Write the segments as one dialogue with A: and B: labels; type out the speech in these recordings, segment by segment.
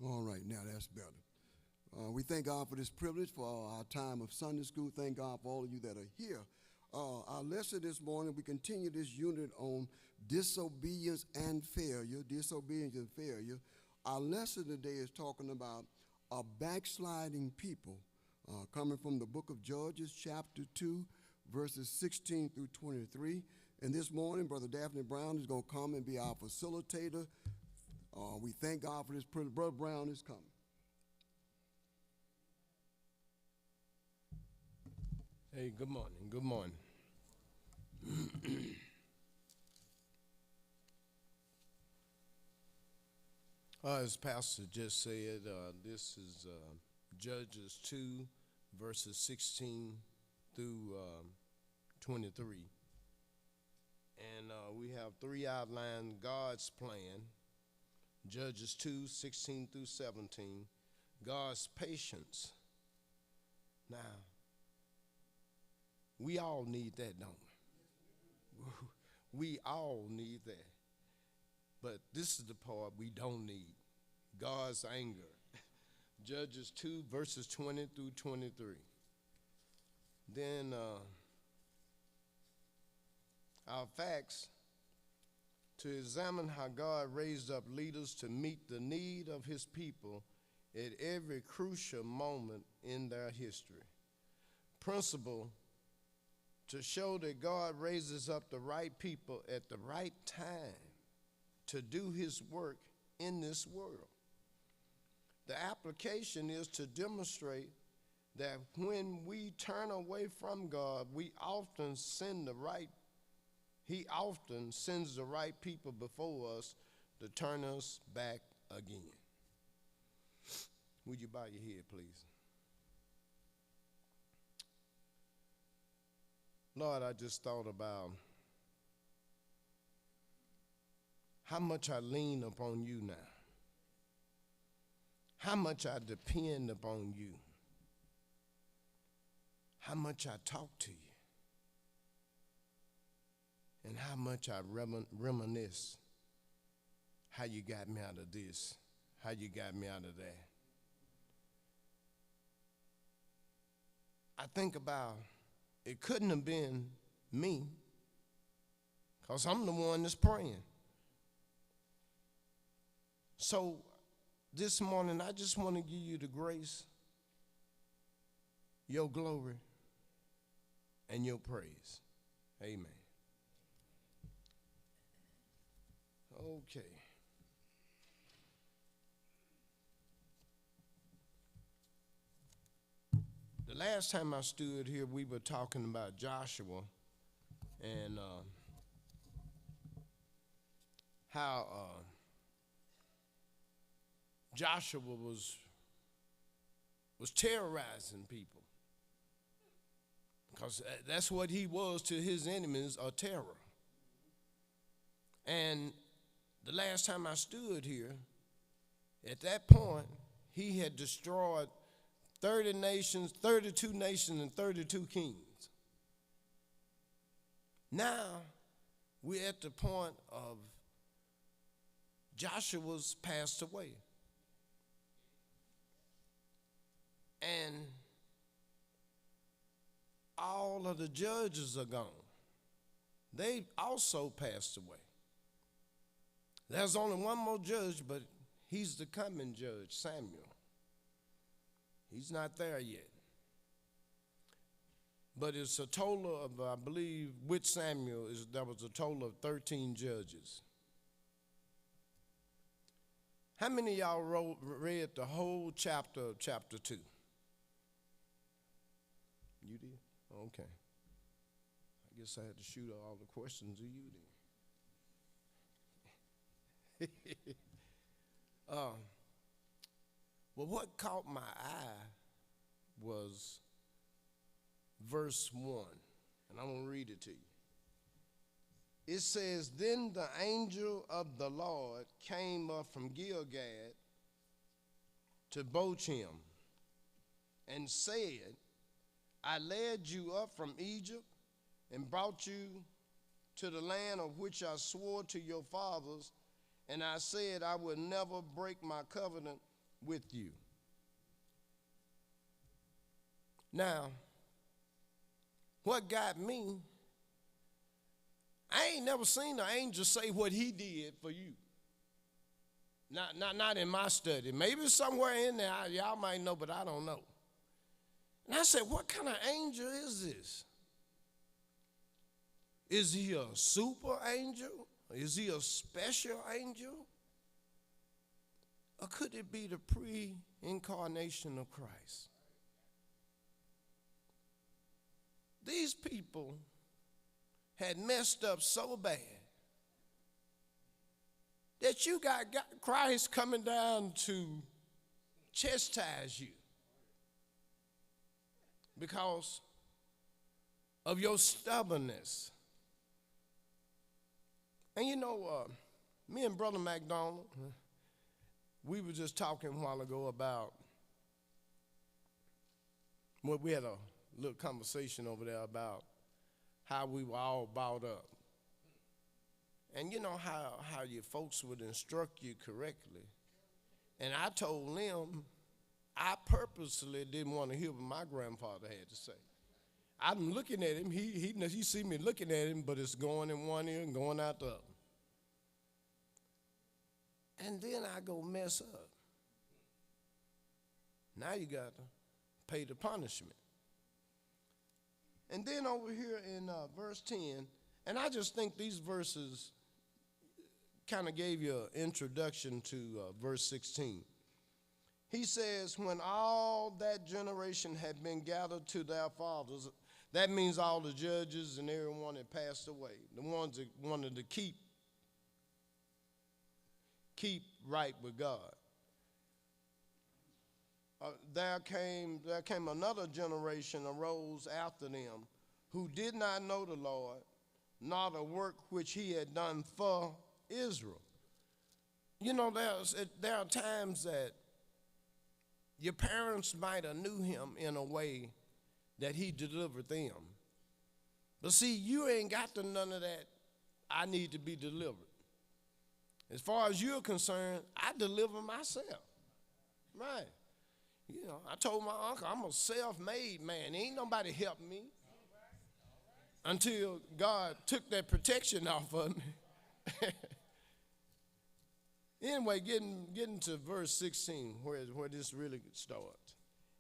A: All right, now that's better. We thank God for this privilege for our time of Sunday school. Thank God for all of you that are here. Our lesson this morning, we continue this unit on disobedience and failure. Disobedience and failure. Our lesson today is talking about a backsliding people, coming from the book of Judges, chapter 2, verses 16 through 23. And this morning, Brother Daphne Brown is going to come and be our facilitator. We thank God for this privilege. Brother Brown is coming.
B: Hey, good morning. Good morning. As Pastor just said, this is Judges 2, verses 16 through 23. And we have three outlines: God's plan, Judges 2, 16 through 17, God's patience. Now, we all need that, don't we? We all need that. But this is the part we don't need: God's anger. Judges 2, verses 20 through 23. Then our facts: to examine how God raised up leaders to meet the need of his people at every crucial moment in their history. Principle: to show that God raises up the right people at the right time to do his work in this world. The application is to demonstrate that when we turn away from God, he often sends the right people before us to turn us back again. Would you bow your head, please? Lord, I just thought about how much I lean upon you now, how much I depend upon you, how much I talk to you, and how much I reminisce how you got me out of this, how you got me out of that. I think about it couldn't have been me, because I'm the one that's praying. So this morning, I just want to give you the grace, your glory, and your praise. Amen. Okay. The last time I stood here, we were talking about Joshua and how Joshua was terrorizing people, because that's what he was to his enemies, a terror. And the last time I stood here, at that point, he had destroyed 30 nations, 32 nations, and 32 kings. Now, we're at the point of Joshua's passed away. And all of the judges are gone. They also passed away. There's only one more judge, but he's the coming judge, Samuel. He's not there yet. But it's a total of, I believe, with Samuel, there was a total of 13 judges. How many of y'all read the whole chapter of chapter 2? You did? Okay. I guess I had to shoot all the questions to you then. Well, what caught my eye was verse 1, and I'm going to read it to you. It says, "Then the angel of the Lord came up from Gilgad to Bochim and said, I led you up from Egypt and brought you to the land of which I swore to your fathers, and I said I would never break my covenant with you. Now, what got me, I ain't never seen an angel say what he did for you. Not in my study. Maybe somewhere in there, y'all might know, but I don't know. And I said, what kind of angel is this? Is he a super angel? Is he a special angel? Or could it be the pre-incarnation of Christ? These people had messed up so bad that you got Christ coming down to chastise you because of your stubbornness. And you know, me and Brother McDonald, we were just talking a while ago about, well, we had a little conversation over there about how we were all brought up. And you know how your folks would instruct you correctly. And I told them I purposely didn't want to hear what my grandfather had to say. I'm looking at him. He see me looking at him, but it's going in one ear and going out the other. And then I go mess up. Now you got to pay the punishment. And then over here in verse 10, and I just think these verses kind of gave you an introduction to verse 16. He says, when all that generation had been gathered to their fathers, that means all the judges and everyone that passed away, the ones that wanted to keep right with God. There came another generation arose after them who did not know the Lord, nor the work which he had done for Israel. You know, there are times that your parents might have knew him in a way that he delivered them. But see, you ain't got to none of that, I need to be delivered. As far as you're concerned, I deliver myself. Right. You know, I told my uncle, I'm a self-made man. Ain't nobody helped me until God took that protection off of me. Anyway, getting to verse 16, where this really starts.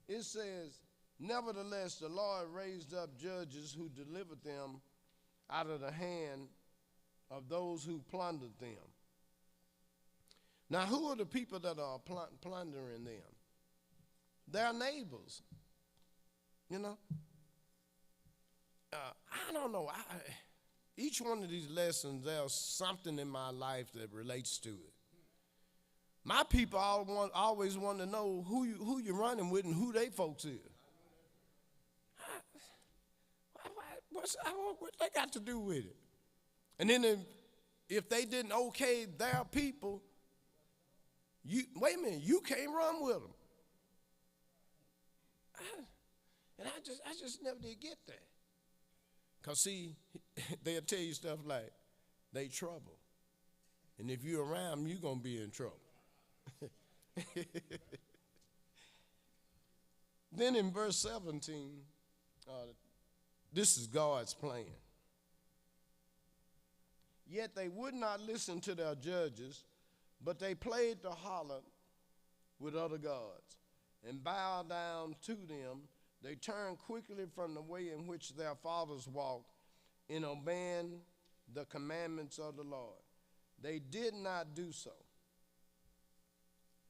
B: It says, nevertheless, the Lord raised up judges who delivered them out of the hand of those who plundered them. Now, who are the people that are plundering them? Their neighbors. You know? I don't know. Each one of these lessons, there's something in my life that relates to it. My people always want to know who you're running with and who they folks is. What they got to do with it? And then if they didn't okay their people, wait a minute, you can't run with them. And I just never did get that. Because, see, they'll tell you stuff like, they trouble. And if you're around them, you're going to be in trouble. Then in verse 17, this is God's plan. Yet they would not listen to their judges, but they played the harlot with other gods and bowed down to them. They turned quickly from the way in which their fathers walked in obeying the commandments of the Lord. They did not do so.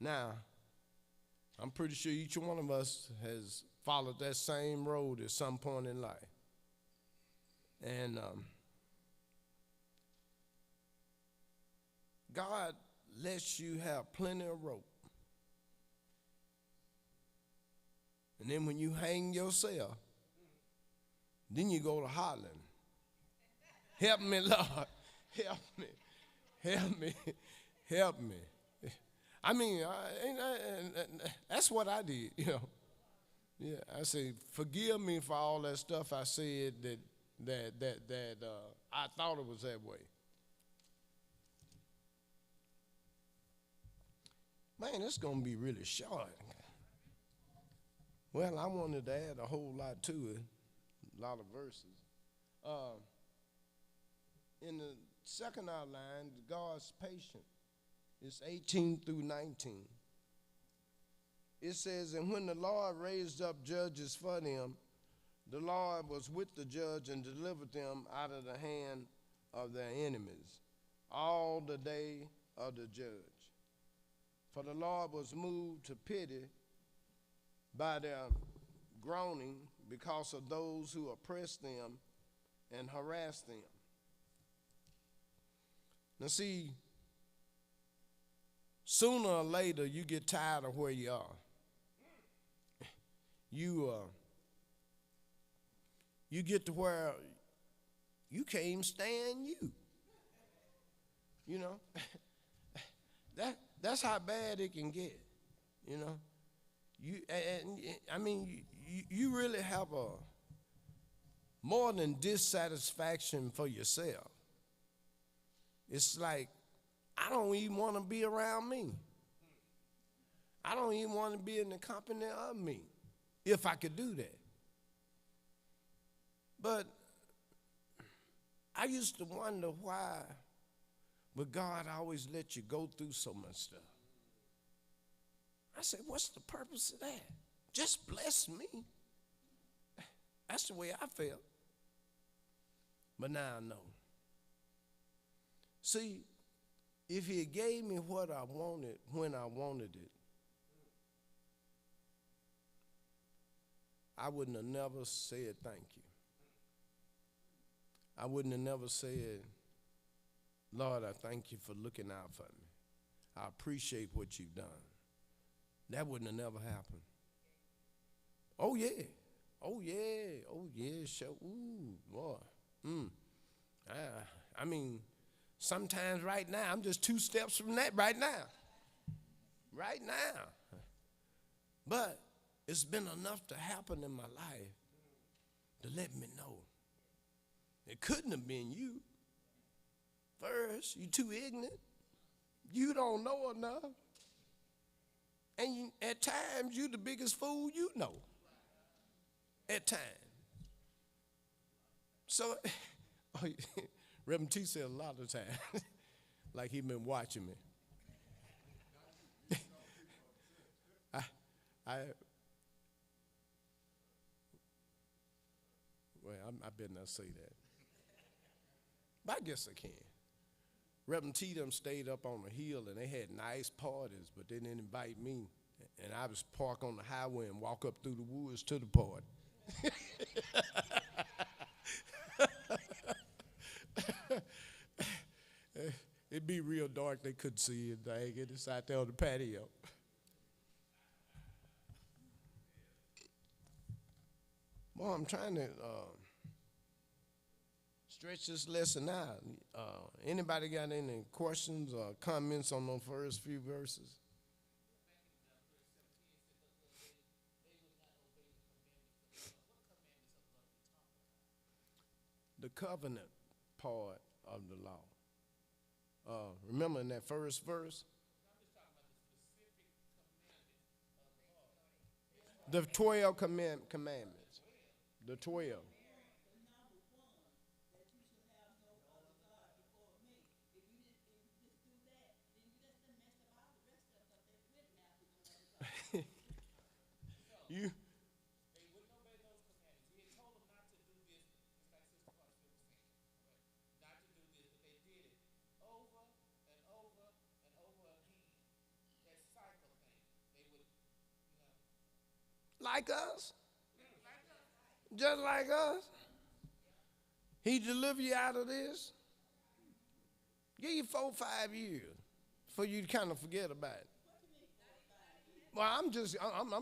B: Now, I'm pretty sure each one of us has followed that same road at some point in life. And God lets you have plenty of rope. And then when you hang yourself, then you go to hollering. Help me, Lord. Help me. Help me. Help me. I mean, that's what I did, you know. Yeah, I say, forgive me for all that stuff I said that I thought it was that way. Man, it's going to be really short. Well, I wanted to add a whole lot to it, a lot of verses. In the second outline, God's patience, it's 18 through 19. It says, and when the Lord raised up judges for them, the Lord was with the judge and delivered them out of the hand of their enemies all the day of the judge. For the Lord was moved to pity by their groaning because of those who oppressed them and harassed them. Now see, sooner or later you get tired of where you are. You get to where you can't even stand you. You know, that's how bad it can get. You know, you really have a more than dissatisfaction for yourself. It's like, I don't even want to be around me. I don't even want to be in the company of me, if I could do that. But I used to wonder why would God always let you go through so much stuff. I said, what's the purpose of that? Just bless me. That's the way I felt. But now I know. See, if he gave me what I wanted when I wanted it, I wouldn't have never said thank you. I wouldn't have never said, Lord, I thank you for looking out for me. I appreciate what you've done. That wouldn't have never happened. Oh, yeah. Oh, yeah. Oh, yeah. Sure. Ooh, boy. I mean, sometimes right now, I'm just 2 steps from that right now. Right now. But it's been enough to happen in my life to let me know. It couldn't have been you. First, you're too ignorant. You don't know enough. And at times, you're the biggest fool you know. At times. So, Reverend T said a lot of times, like he been watching me. I better not say that. But I guess I can. Reverend T them stayed up on the hill and they had nice parties, but they didn't invite me. And I was parked on the highway and walk up through the woods to the party. It'd be real dark, they couldn't see it. Dang it, it's out there on the patio. Well, I'm trying to stretch this lesson out. Anybody got any questions or comments on those first few verses? The covenant part of the law. Remember in that first verse? The 12 commandments. The 12. You. Like us. Just like us. He deliver you out of this. Give you 4 or 5 years for you to kind of forget about it. Well, I'm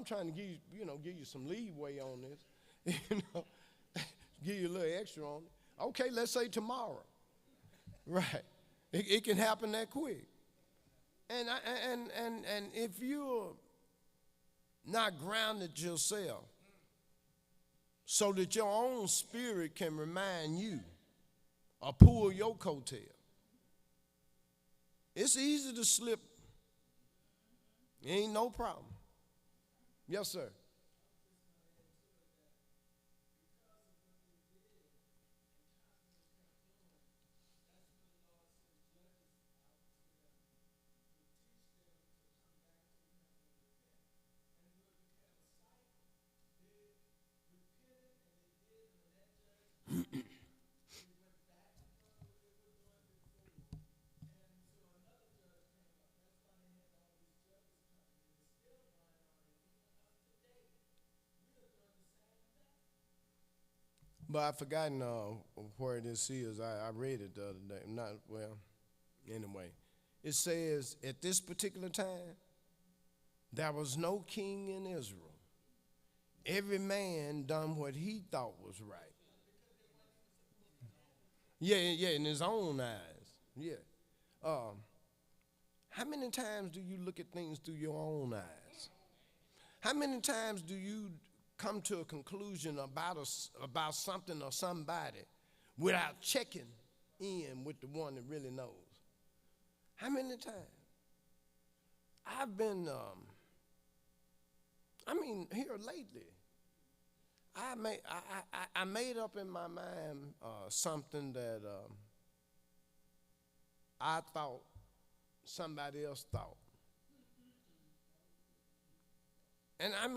B: trying to give you some leeway on this. Give you a little extra on it. Okay, let's say tomorrow. Right. It can happen that quick. And if you're not grounded yourself so that your own spirit can remind you or pull your coattail, it's easy to slip Ain't no problem. Yes, sir. But I've forgotten where this is. I read it the other day. Not well. Anyway, it says at this particular time there was no king in Israel. Every man done what he thought was right. Yeah, yeah, in his own eyes. Yeah. How many times do you look at things through your own eyes? How many times do you come to a conclusion about something or somebody without checking in with the one that really knows? How many times? I've been, here lately, I made up in my mind something that I thought somebody else thought. And I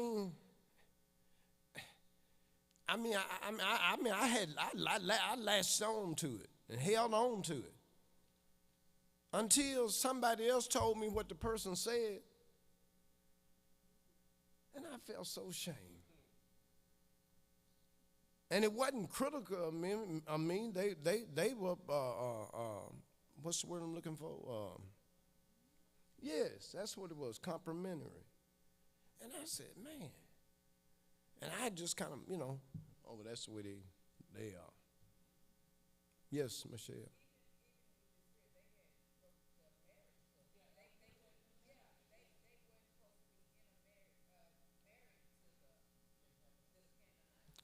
B: latched on to it and held on to it until somebody else told me what the person said, and I felt so ashamed. And it wasn't critical of me. They were what's the word I'm looking for? Yes, that's what it was, complimentary. And I said, man. And I just kind of, oh, that's the way they are. Yes, Michelle.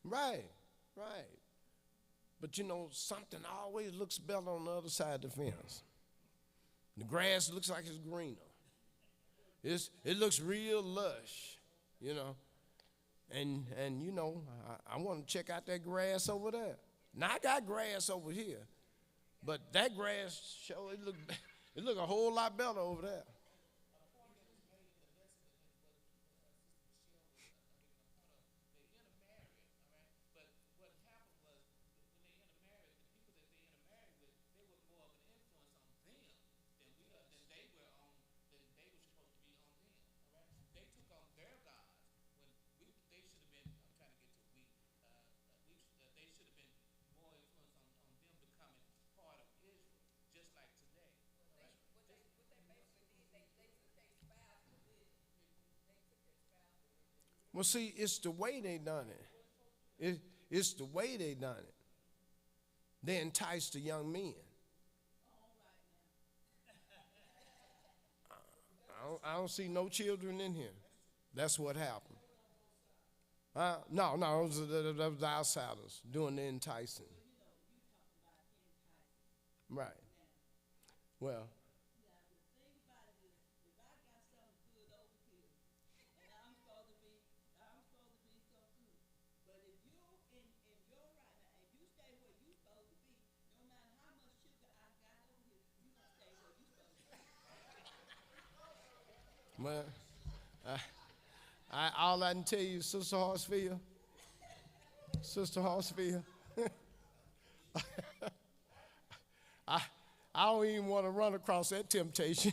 B: Right, right. But something always looks better on the other side of the fence. The grass looks like it's greener. It looks real lush, And I want to check out that grass over there. Now I got grass over here, but that grass it look a whole lot better over there. Well, see, it's the way they done it. It's the way they done it. They enticed the young men. I don't see no children in here. That's what happened. No, that was the outsiders doing the enticing. Right. Well, well, all I can tell you, Sister Horsfield, I don't even want to run across that temptation.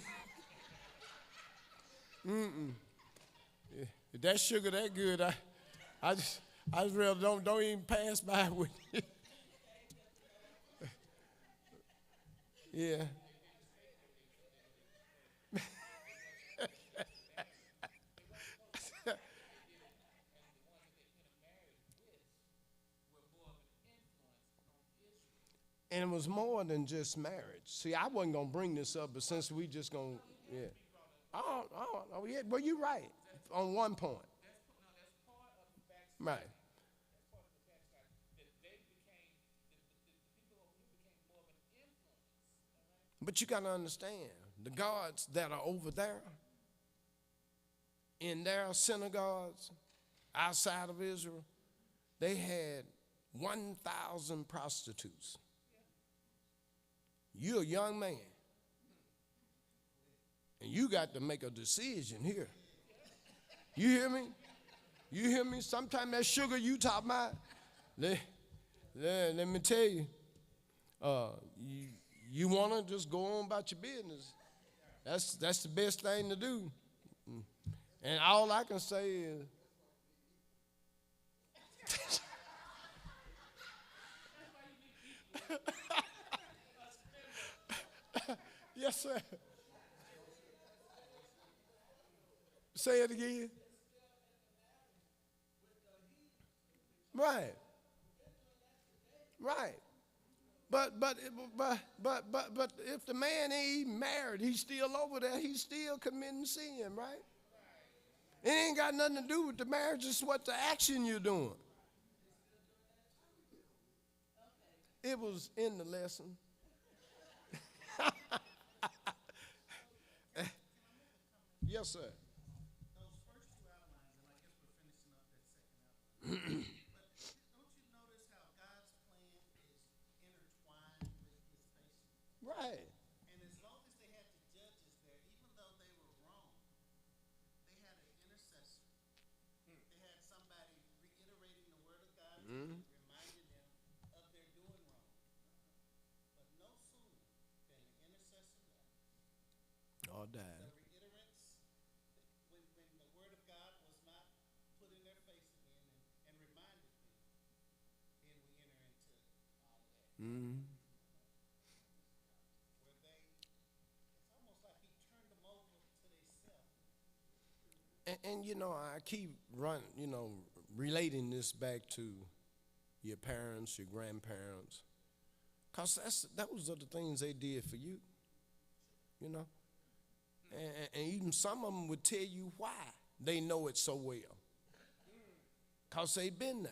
B: If that sugar that good, I just really don't even pass by with it. Yeah. And it was more than just marriage. See, I wasn't going to bring this up, but since we just going to, yeah. Oh, yeah, well, you're right on one point. Right. But you got to understand, the gods that are over there, in their synagogues outside of Israel, they had 1,000 prostitutes. You're a young man, and you got to make a decision here. You hear me? You hear me? Sometimes that sugar you talk about, let me tell you, you want to just go on about your business. That's the best thing to do. And all I can say is, yes, sir. Say it again. Right. Right. But if the man ain't even married, he's still over there, he's still committing sin, right? It ain't got nothing to do with the marriage, it's what the action you're doing. It was in the lesson. Yes, sir.
C: Those first two outlines, and I guess we're finishing up that second outline. But don't you notice how God's plan is intertwined with his patience?
B: Right.
C: And as long as they had the judges there, even though they were wrong, they had an intercessor. They had somebody reiterating the word of God, reminding them of their doing wrong. But no sooner than the intercessor left,
B: All
C: the
B: died.
C: reiterants, when the word of God was not put in their face again and reminded them, then we enter into all that. Where they, it's almost like he turned them over to themselves.
B: And you know, I keep relating this back to your parents, your grandparents, because those are the things they did for you, you know. And even some of them would tell you why they know it so well, because they've been there.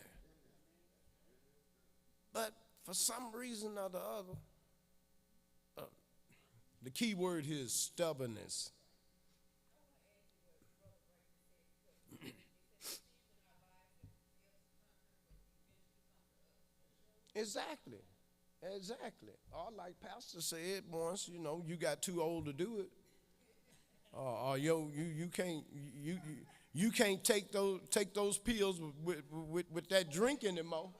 B: But for some reason or the other, the key word here is stubbornness. Exactly. Or like Pastor said once, you got too old to do it. Or you can't take those pills with that drink anymore.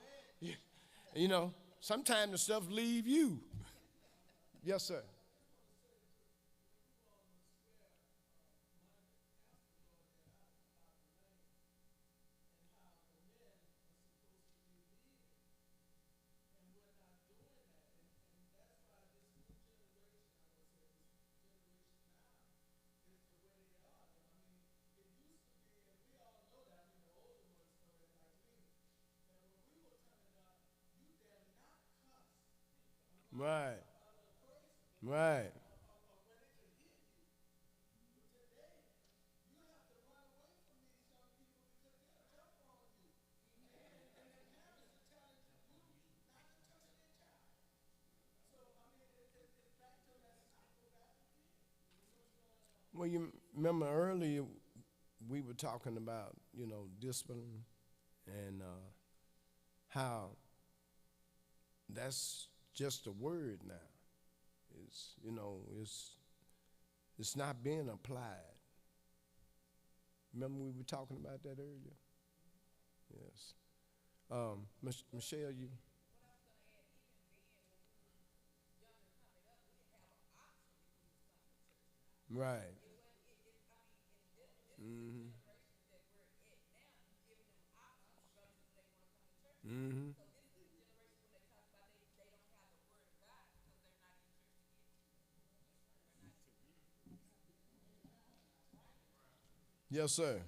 B: Sometimes the stuff leave you. Yes, sir. Right. Right. Well, you remember earlier we were talking about, discipline and how that's just a word now. It's not being applied. Remember we were talking about that earlier? Yes. Michelle, you? Right. Mm-hmm. Mm-hmm. Yes, sir.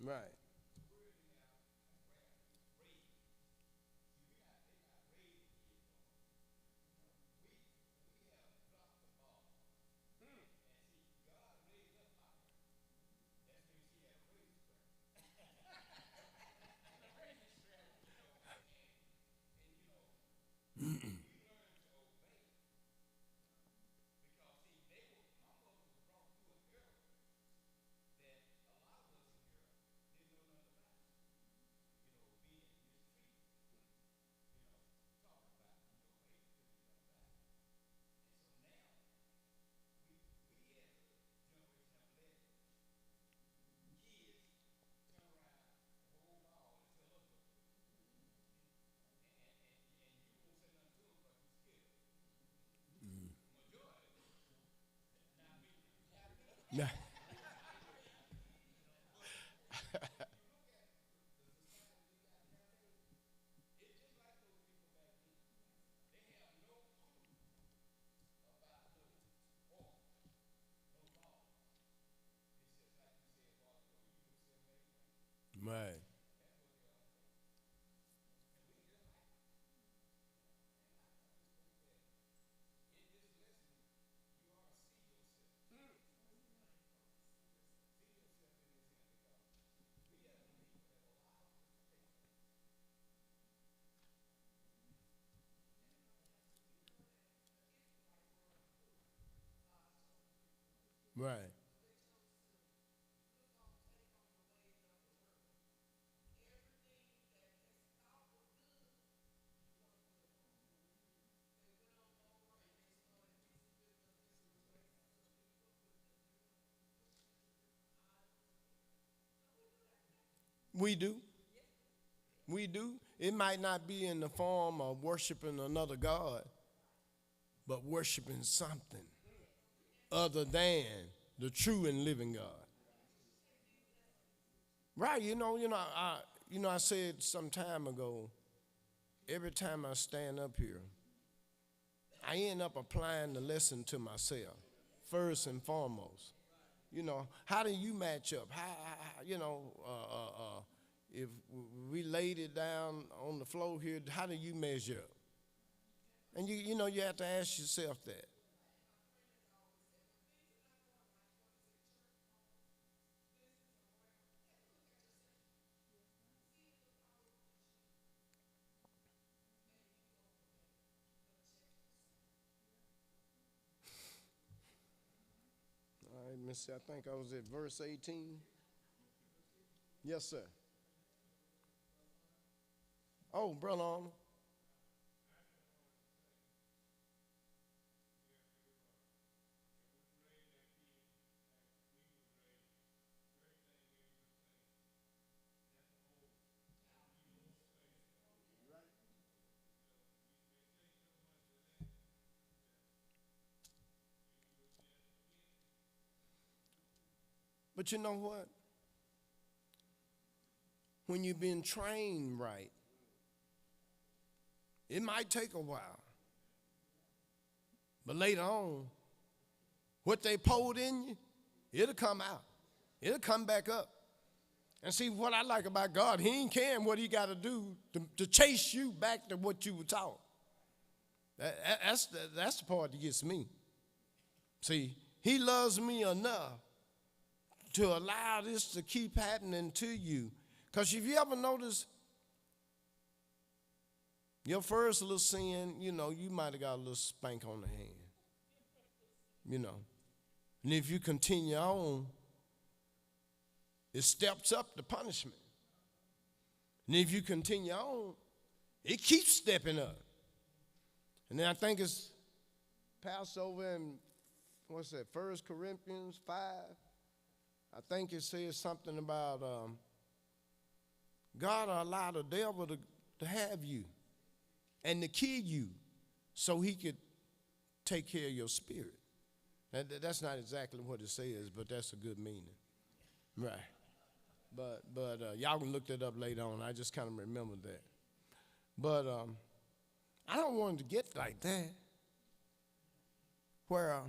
B: Right. Right. Right. We do. We do. It might not be in the form of worshiping another God, but worshiping something other than the true and living God. Right, I said some time ago, every time I stand up here, I end up applying the lesson to myself, first and foremost. How do you match up? If we laid it down on the floor here, how do you measure up? And you have to ask yourself that. All right, Miss, I think I was at verse 18. Yes, sir. Oh, Brother Arnold. But you know what? When you've been trained right, it might take a while. But later on, what they poured in you, it'll come out. It'll come back up. And see, what I like about God, he ain't caring what he got to do to chase you back to what you were taught. That's the part that gets me. See, he loves me enough to allow this to keep happening to you. Because if you ever notice, your first little sin, you might have got a little spank on the hand. And if you continue on, it steps up the punishment. And if you continue on, it keeps stepping up. And then I think it's Passover in, 1 Corinthians 5. I think it says something about God allowed the devil to have you and to kill you so he could take care of your spirit. That's not exactly what it says, but that's a good meaning. Right. But y'all can look that up later on. I just kind of remembered that. But I don't want it to get like that, where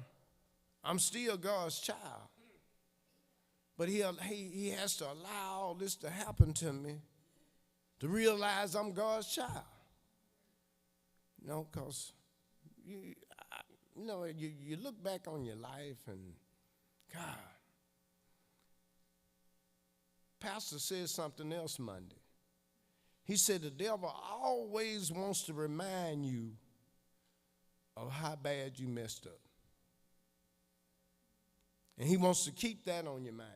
B: I'm still God's child. But he has to allow all this to happen to me to realize I'm God's child. Because you look back on your life and, God, Pastor said something else Monday. He said the devil always wants to remind you of how bad you messed up. And he wants to keep that on your mind.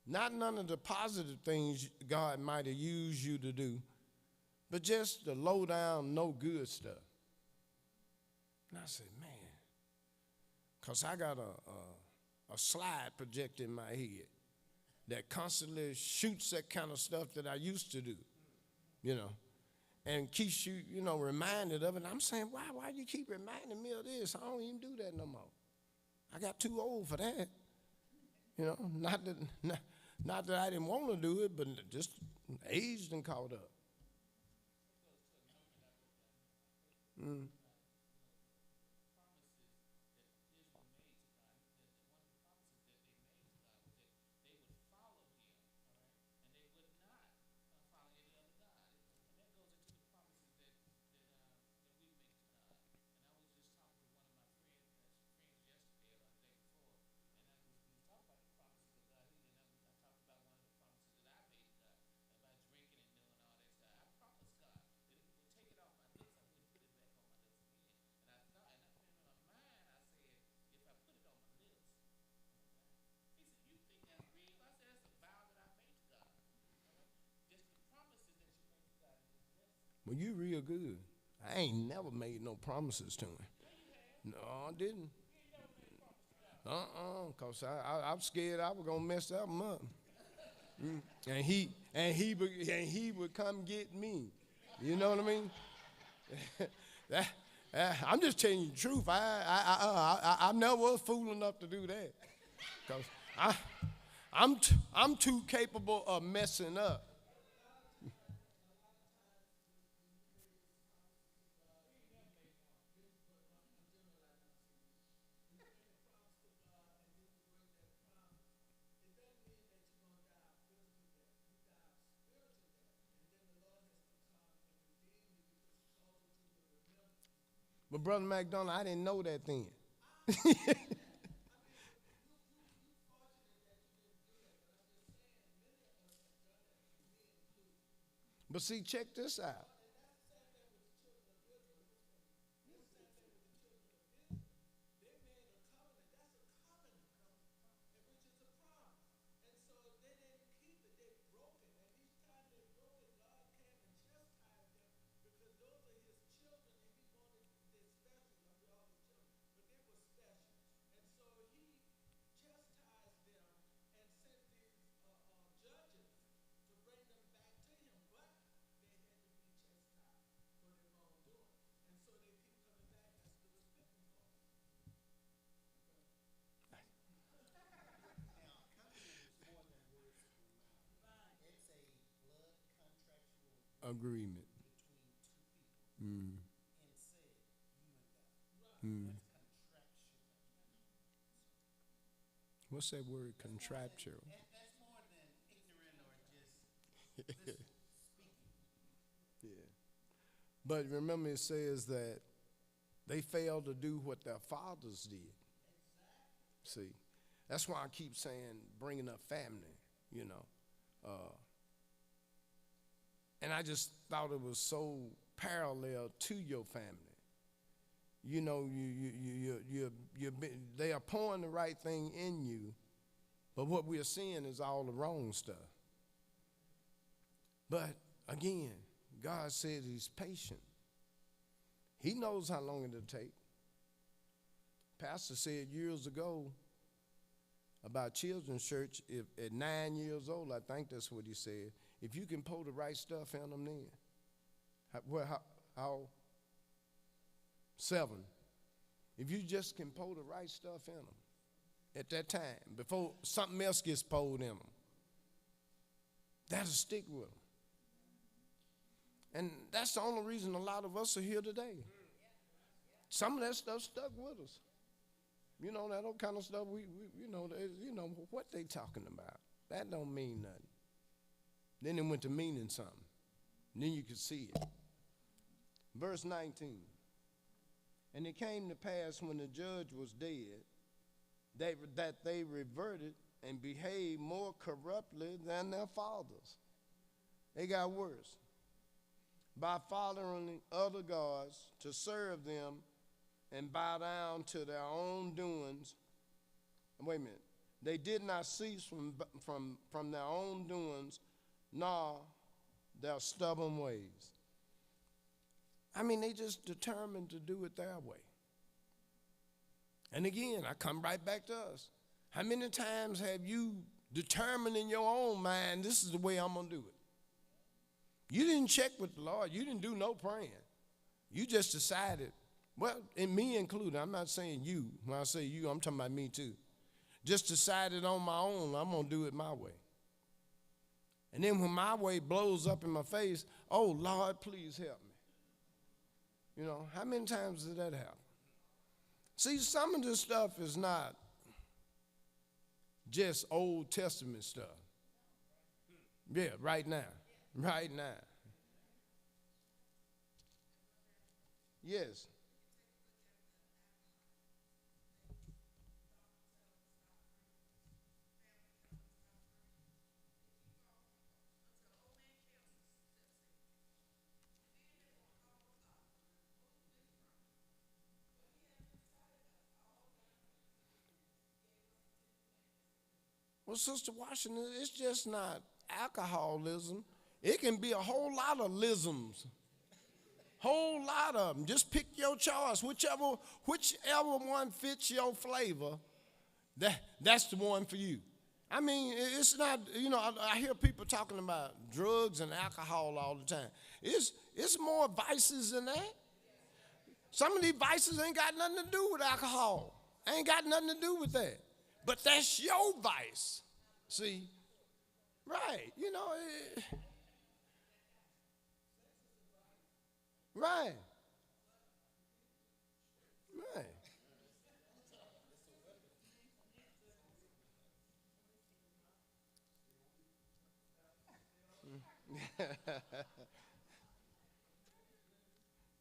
B: Not none of the positive things God might have used you to do, but just the low down, no good stuff. And I said, man, because I got a slide projector in my head that constantly shoots that kind of stuff that I used to do, and keeps you, reminded of it. And I'm saying, why do you keep reminding me of this? I don't even do that no more. I got too old for that. You know, not that I didn't want to do it, but just aged and caught up. Mm. Well, you real good. I ain't never made no promises to him. No, I didn't. Cause I'm scared I was gonna mess that one up. And he would come get me. You know what I mean? I'm just telling you the truth. I never was fool enough to do that. Cause I'm too capable of messing up. But Brother McDonald, I didn't know that then. But see, check this out. Agreement. Mm. Mm. What's that word? Contractual.
C: That's more than ignorant or just speaking.
B: Yeah. But remember, it says that they failed to do what their fathers did. See, that's why I keep saying bringing up family, you know. And I just thought it was so parallel to your family. You know, they are pouring the right thing in you, but what we're seeing is all the wrong stuff. But again, God said he's patient. He knows how long it'll take. Pastor said years ago about children's church, if at 9 years old, I think that's what he said, if you can pour the right stuff in them then. How? 7. If you just can pour the right stuff in them at that time, before something else gets poured in them, that'll stick with them. And that's the only reason a lot of us are here today. Some of that stuff stuck with us. You know, that old kind of stuff, you know what they talking about. That don't mean nothing. Then it went to meaning something. And then you could see it. Verse 19. And it came to pass when the judge was dead, that they reverted and behaved more corruptly than their fathers. They got worse. By following other gods to serve them and bow down to their own doings. Wait a minute. They did not cease from their own doings, nor their stubborn ways. I mean, they just determined to do it their way. And again, I come right back to us. How many times have you determined in your own mind, this is the way I'm going to do it? You didn't check with the Lord. You didn't do no praying. You just decided, well, and me included. I'm not saying you. When I say you, I'm talking about me too. just decided on my own, I'm going to do it my way. And then when my way blows up in my face, oh, Lord, please help me. You know, how many times did that happen? See, some of this stuff is not just Old Testament stuff. Yeah, right now. Right now. Yes. Well, Sister Washington, it's just not alcoholism. It can be a whole lot of lisms. Whole lot of them. Just pick your choice. Whichever one fits your flavor, that's the one for you. I mean, it's not, you know, I hear people talking about drugs and alcohol all the time. It's more vices than that. Some of these vices ain't got nothing to do with alcohol. Ain't got nothing to do with that. But that's your vice. See? Right. You know, right. Right.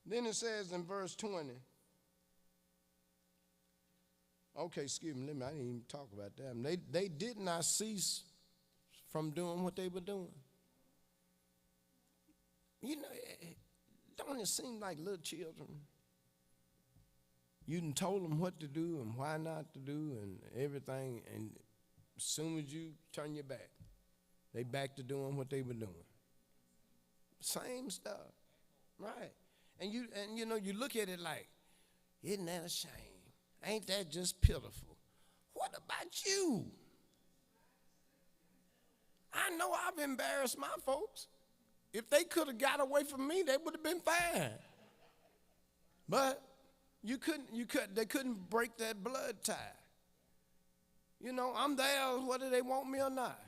B: Then it says in verse 20. Okay, excuse me, I didn't even talk about them. They did not cease from doing what they were doing. You know, don't it seem like little children? You done told them what to do and why not to do and everything, and as soon as you turn your back, they back to doing what they were doing. Same stuff, right? And you know, you look at it like, isn't that a shame? Ain't that just pitiful? What about you? I know I've embarrassed my folks. If they could have got away from me, they would have been fine. But they couldn't break that blood tie. You know, I'm there whether they want me or not.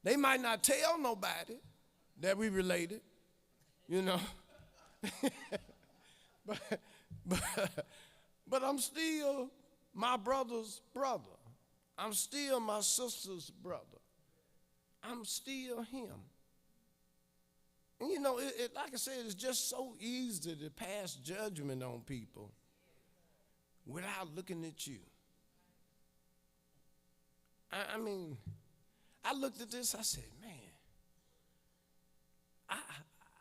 B: They might not tell nobody that we related, you know. But I'm still my brother's brother. I'm still my sister's brother. I'm still him. And you know, like I said, it's just so easy to pass judgment on people without looking at you. I mean, I looked at this, I said, man,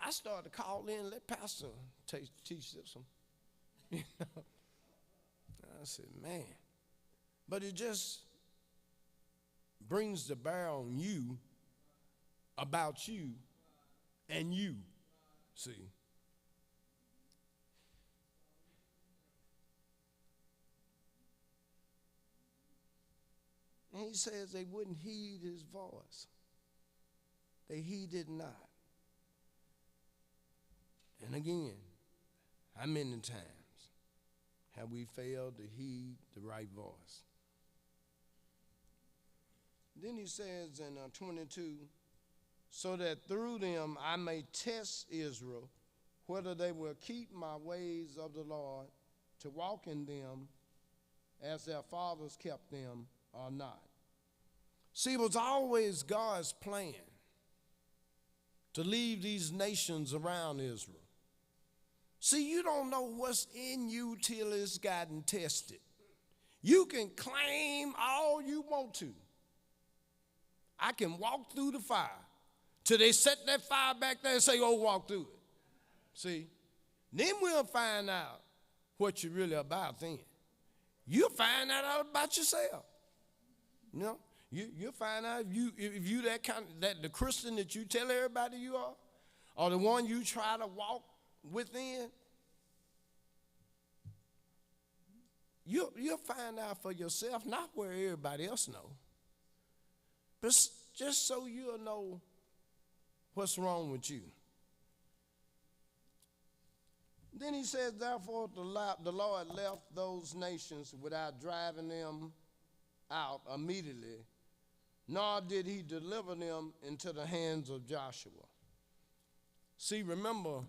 B: I started to call in and let Pastor teach this one. You know? I said, man. But it just brings to bear on you about you and you, see. And he says they wouldn't heed his voice. They heeded not. And again, how many times have we failed to heed the right voice? Then he says in 22, so that through them I may test Israel, whether they will keep my ways of the Lord, to walk in them as their fathers kept them or not. See, it was always God's plan to leave these nations around Israel. See, you don't know what's in you till it's gotten tested. You can claim all you want to. I can walk through the fire till they set that fire back there and say, oh, walk through it. See, then we'll find out what you're really about then. You'll find that out about yourself. You know, you'll find out if you that the Christian that you tell everybody you are, or the one you try to walk within, you'll find out for yourself, not where everybody else know, but just so you'll know what's wrong with you. Then he says, therefore the Lord left those nations without driving them out immediately, nor did he deliver them into the hands of Joshua. See, remember,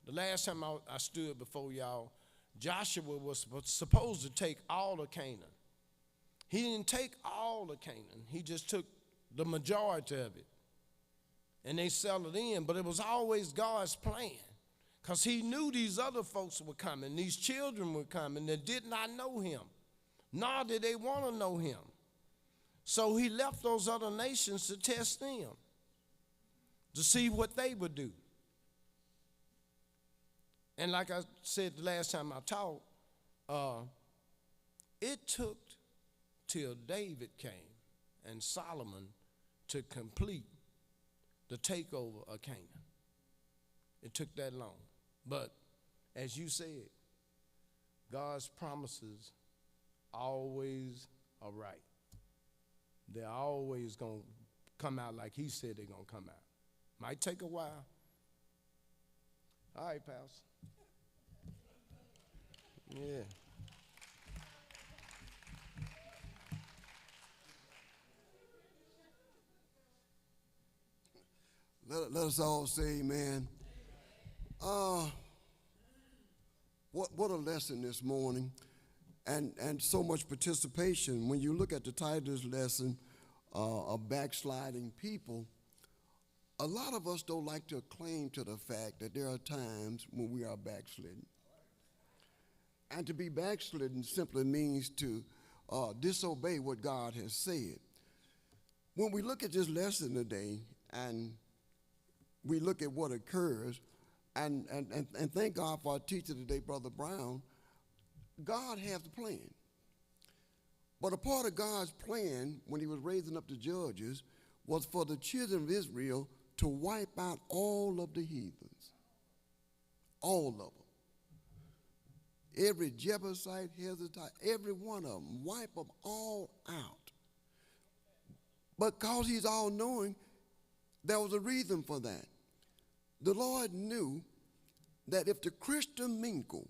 B: the last time I stood before y'all, Joshua was supposed to take all of Canaan. He didn't take all of Canaan. He just took the majority of it. And they settled in, but it was always God's plan, because he knew these other folks were coming, these children were coming that did not know him, nor did they want to know him. So he left those other nations to test them, to see what they would do. And like I said the last time I talked, it took till David came and Solomon to complete the takeover of Canaan. It took that long. But as you said, God's promises always are right. They're always going to come out like he said they're going to come out. Might take a while. All right, Pastor. Yeah.
A: Let us all say amen. What a lesson this morning, and so much participation. When you look at the title of this lesson, of backsliding people, a lot of us don't like to claim to the fact that there are times when we are backslidden. And to be backslidden simply means to disobey what God has said. When we look at this lesson today, and we look at what occurs, and thank God for our teacher today, Brother Brown, God has a plan. But a part of God's plan when he was raising up the judges was for the children of Israel to wipe out all of the heathens. All of them. Every Jebusite, Hezitite, every one of them, wipe them all out. But because he's all-knowing, there was a reason for that. The Lord knew that if the Christian mingle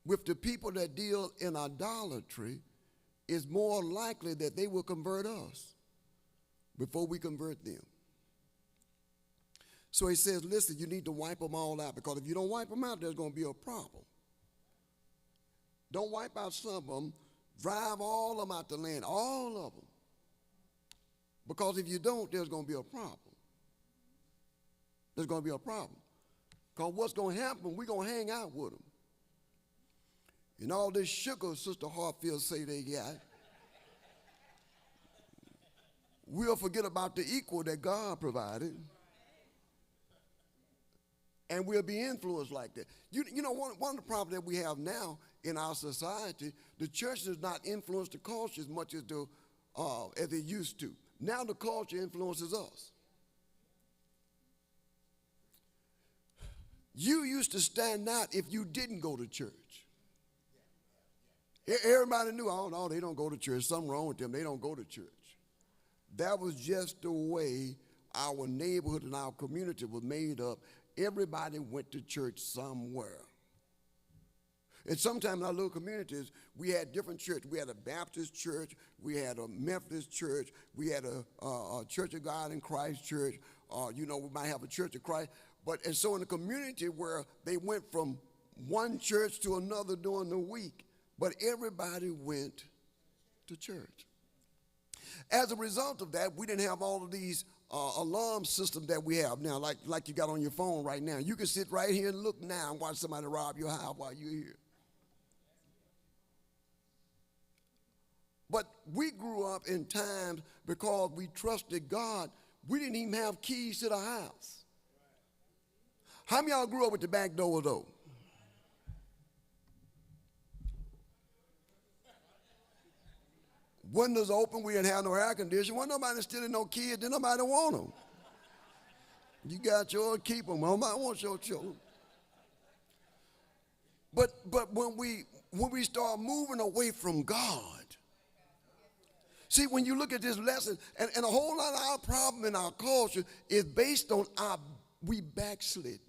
A: with the people that deal in idolatry, it's more likely that they will convert us before we convert them. So he says, listen, you need to wipe them all out, because if you don't wipe them out, there's going to be a problem. Don't wipe out some of them. Drive all of them out the land, all of them. Because if you don't, there's going to be a problem. There's going to be a problem. Because what's going to happen, we're going to hang out with them. And all this sugar Sister Hartfield say they got, we'll forget about the equal that God provided. And we'll be influenced like that. You know, one of the problems that we have now in our society, the church does not influence the culture as much as it used to. Now the culture influences us. You used to stand out if you didn't go to church. Everybody knew, oh, no, they don't go to church. Something wrong with them. They don't go to church. That was just the way our neighborhood and our community was made up. Everybody went to church somewhere. And sometimes in our little communities, we had different churches. We had a Baptist church. We had a Methodist church. We had a Church of God in Christ church. We might have a Church of Christ. And so in the community where they went from one church to another during the week, but everybody went to church. As a result of that, we didn't have all of these alarm systems that we have now, like you got on your phone right now. You can sit right here and look now and watch somebody rob your house while you're here. But we grew up in times because we trusted God. We didn't even have keys to the house. How many of y'all grew up with the back door though? Windows open, we didn't have no air conditioning. Wasn't nobody stealing no kids, didn't nobody want them. You got yours, keep them. Nobody wants your children. But when we start moving away from God, see, when you look at this lesson, and a whole lot of our problem in our culture is based on we backslidden.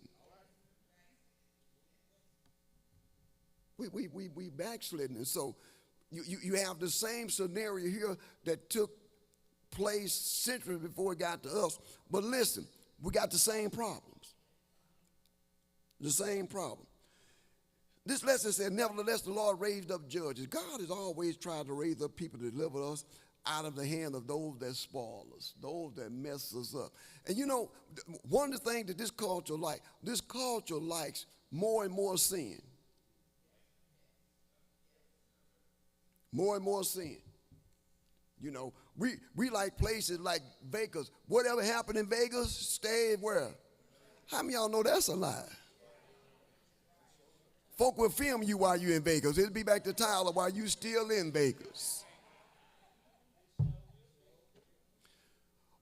A: We backslidden. And so You have the same scenario here that took place centuries before it got to us. But listen, we got the same problems. The same problem. This lesson said, nevertheless, the Lord raised up judges. God has always tried to raise up people to deliver us out of the hand of those that spoil us, those that mess us up. And you know, one of the things that this culture likes more and more sin. More and more sin. You know, we like places like Vegas. Whatever happened in Vegas, stay where? How many of y'all know that's a lie? Folk will film you while you're in Vegas. It'll be back to Tyler while you're still in Vegas.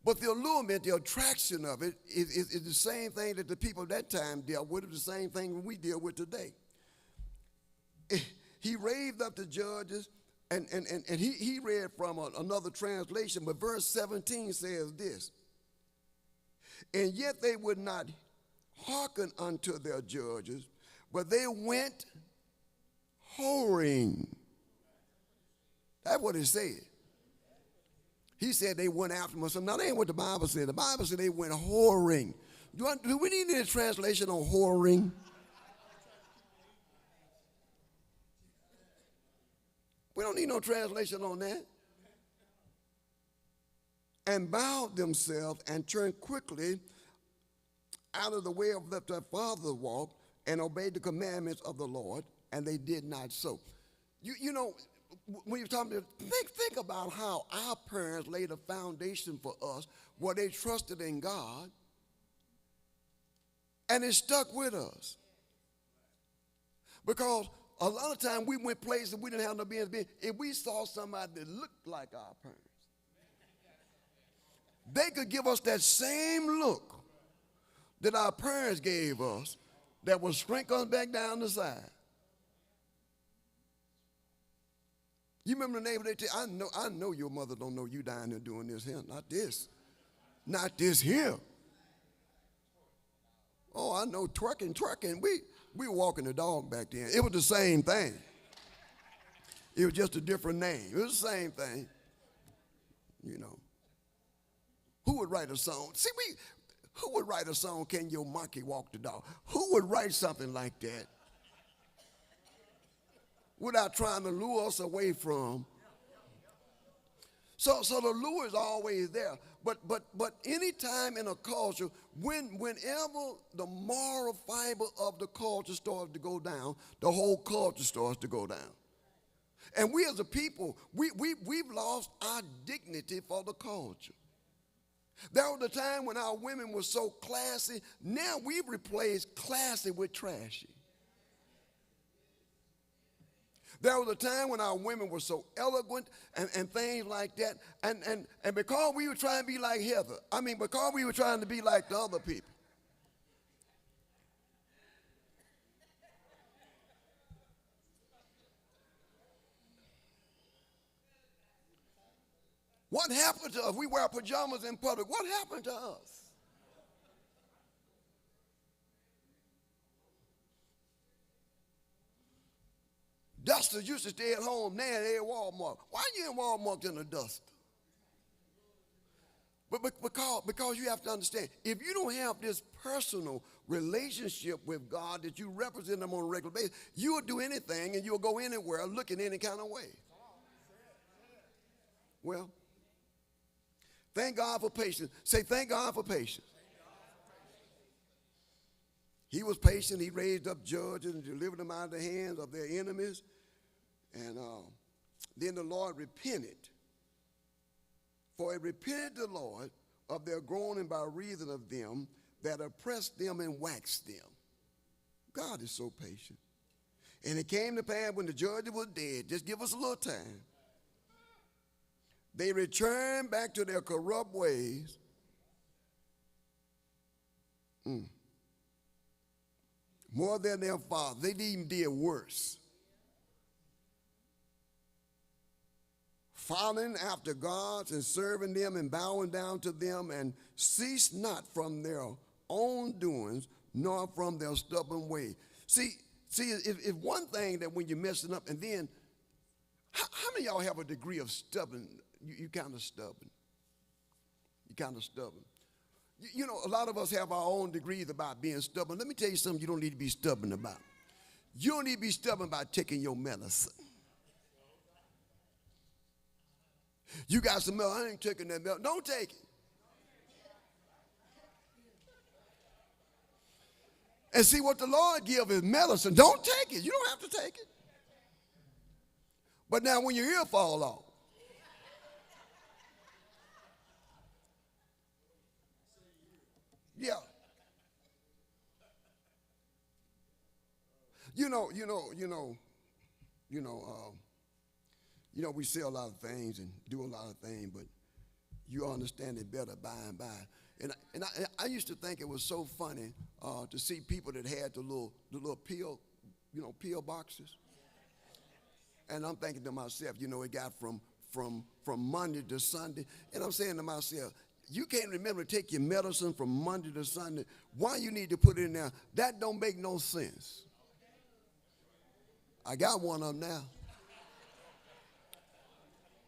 A: But the allurement, the attraction of it is the same thing that the people of that time dealt with. It's the same thing we deal with today. He raised up the judges, and he read from another translation, but verse 17 says this. And yet they would not hearken unto their judges, but they went whoring. That's what it said. He said they went after him. Now, that ain't what the Bible said. The Bible said they went whoring. Do we need any translation on whoring? We don't need no translation on that. And bowed themselves and turned quickly out of the way of that their father walked, and obeyed the commandments of the Lord, and they did not so. You know, when you're talking, think about how our parents laid a foundation for us where they trusted in God, and it stuck with us. Because a lot of times we went places we didn't have no business being. If we saw somebody that looked like our parents, they could give us that same look that our parents gave us, that will shrink us back down the side. You remember the neighbor they tell, I know your mother don't know you down there doing this here. Not this. Not this here. Oh, I know, twerking. We were walking the dog back then. It was the same thing. It was just a different name. It was the same thing. You know. Who would write a song? See, who would write a song, Can Your Monkey Walk the Dog? Who would write something like that without trying to lure us away from? So the lure is always there. But any time in a culture, whenever the moral fiber of the culture starts to go down, the whole culture starts to go down. And we as a people, we've lost our dignity for the culture. There was a time when our women were so classy. Now we've replaced classy with trashy. There was a time when our women were so eloquent and things like that. And because we were trying to be like Heather, because we were trying to be like the other people. What happened to us? We wear pajamas in public. What happened to us? Dusters used to stay at home. Now they're at Walmart. Why are you in Walmart in a duster? But because you have to understand, if you don't have this personal relationship with God that you represent him on a regular basis, you will do anything and you'll go anywhere looking any kind of way. Well, thank God for patience. Say, thank God for patience. He was patient. He raised up judges and delivered them out of the hands of their enemies. And then the Lord repented. For it repented the Lord of their groaning by reason of them that oppressed them and waxed them. God is so patient. And it came to pass when the judges were dead, just give us a little time, they returned back to their corrupt ways. More than their fathers. They even did worse. Following after gods and serving them and bowing down to them, and cease not from their own doings, nor from their stubborn way. See, it's one thing that when you're messing up, and then How many of y'all have a degree of stubborn? You kind of stubborn. You kind of stubborn. You know, a lot of us have our own degrees about being stubborn. Let me tell you something you don't need to be stubborn about. You don't need to be stubborn about taking your medicine. You got some milk. I ain't taking that milk. Don't take it. And see what the Lord give is medicine. Don't take it. You don't have to take it. But now when your ear fall off, yeah. We say a lot of things and do a lot of things, but you understand it better by and by. And I used to think it was so funny to see people that had the little pill, pill boxes. And I'm thinking to myself, it got from Monday to Sunday. And I'm saying to myself, you can't remember to take your medicine from Monday to Sunday. Why you need to put it in there? That don't make no sense. I got one of them now.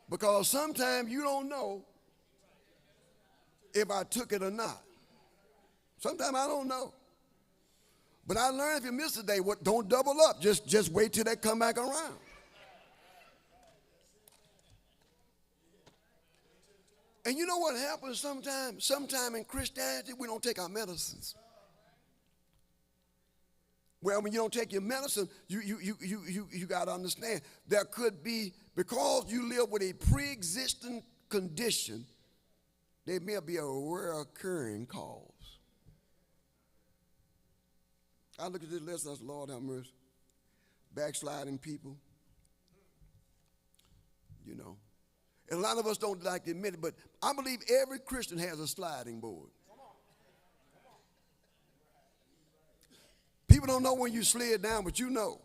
A: Because sometimes you don't know if I took it or not. Sometimes I don't know. But I learned if you miss a day, don't double up. Just wait till they come back around. And you know what happens sometimes? Sometimes in Christianity, we don't take our medicines. Well, when you don't take your medicine, you got to understand there could be, because you live with a pre-existing condition, there may be a recurring cause. I look at this list and I say, Lord have mercy. Backsliding people. And a lot of us don't like to admit it, but I believe every Christian has a sliding board. People don't know when you slid down, but you know.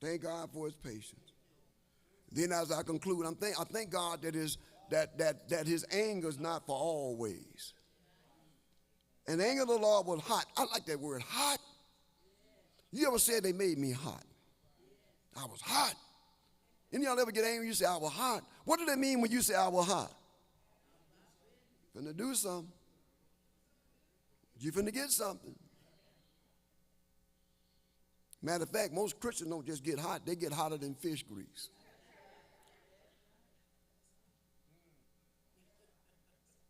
A: Thank God for his patience. Then as I conclude, I thank God that his anger is not for always. And the anger of the Lord was hot. I like that word, hot. You ever said they made me hot? I was hot. Any of y'all ever get angry when you say I was hot? What do they mean when you say I was hot? Finna do something. You finna get something. Matter of fact, most Christians don't just get hot, they get hotter than fish grease.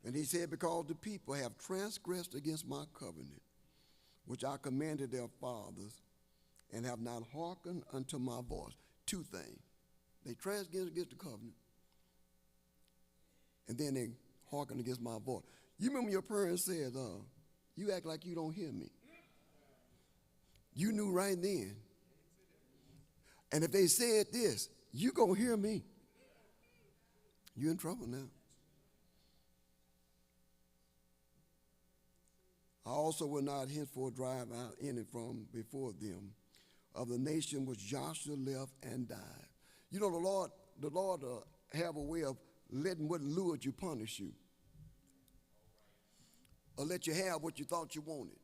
A: And he said, because the people have transgressed against my covenant, which I commanded their fathers, and have not hearkened unto my voice. Two things. They transgressed against the covenant, and then they hearken against my voice. You remember your parents said, you act like you don't hear me. You knew right then. And if they said this, you gonna hear me. You're in trouble now. I also will not henceforth drive out any from before them of the nation which Joshua left and died. You know, the Lord have a way of letting what lured you punish you. Or let you have what you thought you wanted.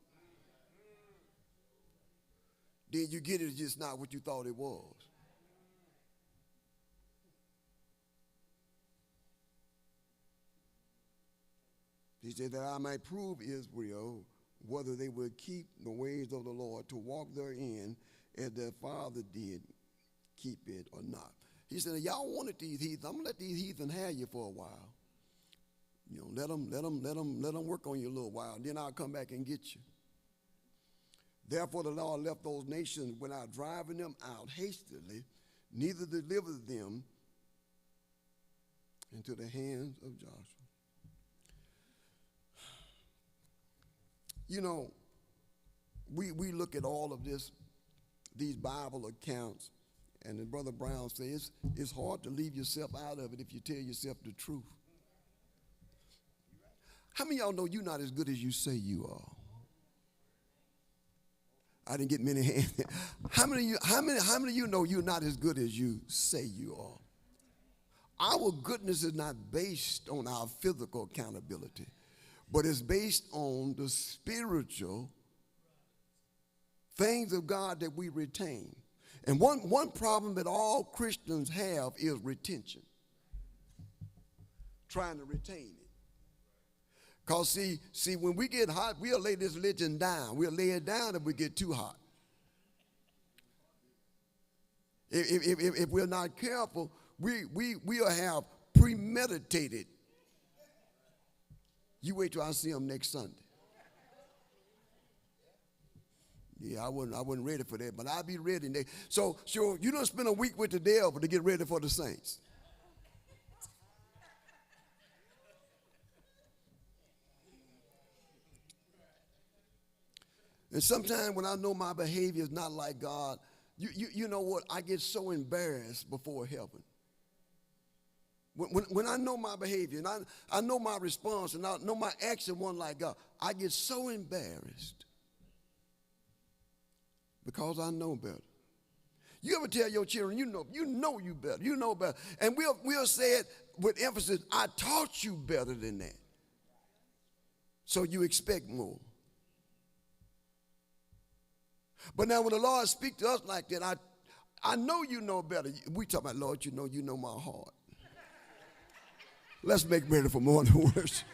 A: Then you get it, it's just not what you thought it was. He said that I might prove Israel whether they would keep the ways of the Lord to walk therein as their father did keep it or not. He said, y'all wanted these heathens. I'm going to let these heathen have you for a while. You know, let them work on you a little while. Then I'll come back and get you. Therefore the Lord left those nations without driving them out hastily, neither delivered them into the hands of Joshua. You know, we look at all of this, these Bible accounts, and then Brother Brown says it's hard to leave yourself out of it if you tell yourself the truth. How many of y'all know you're not as good as you say you are? I didn't get many hands. How many of you know you're not as good as you say you are? Our goodness is not based on our physical accountability, but it's based on the spiritual things of God that we retain. And one problem that all Christians have is retention. Trying to retain it. Because see, when we get hot, we'll lay this religion down. We'll lay it down if we get too hot. If we're not careful, we'll have premeditated. You wait till I see them next Sunday. Yeah, I wasn't ready for that, but I'll be ready next. So you don't spend a week with the devil to get ready for the saints. And sometimes when I know my behavior is not like God, you know what? I get so embarrassed before heaven. When I know my behavior and I know my response and I know my action wasn't like God, I get so embarrassed because I know better. You ever tell your children, you better, you know better. And we'll say it with emphasis, I taught you better than that. So you expect more. But now when the Lord speaks to us like that, I know you know better. We talk about, Lord, you know my heart. Let's make ready for morning worship.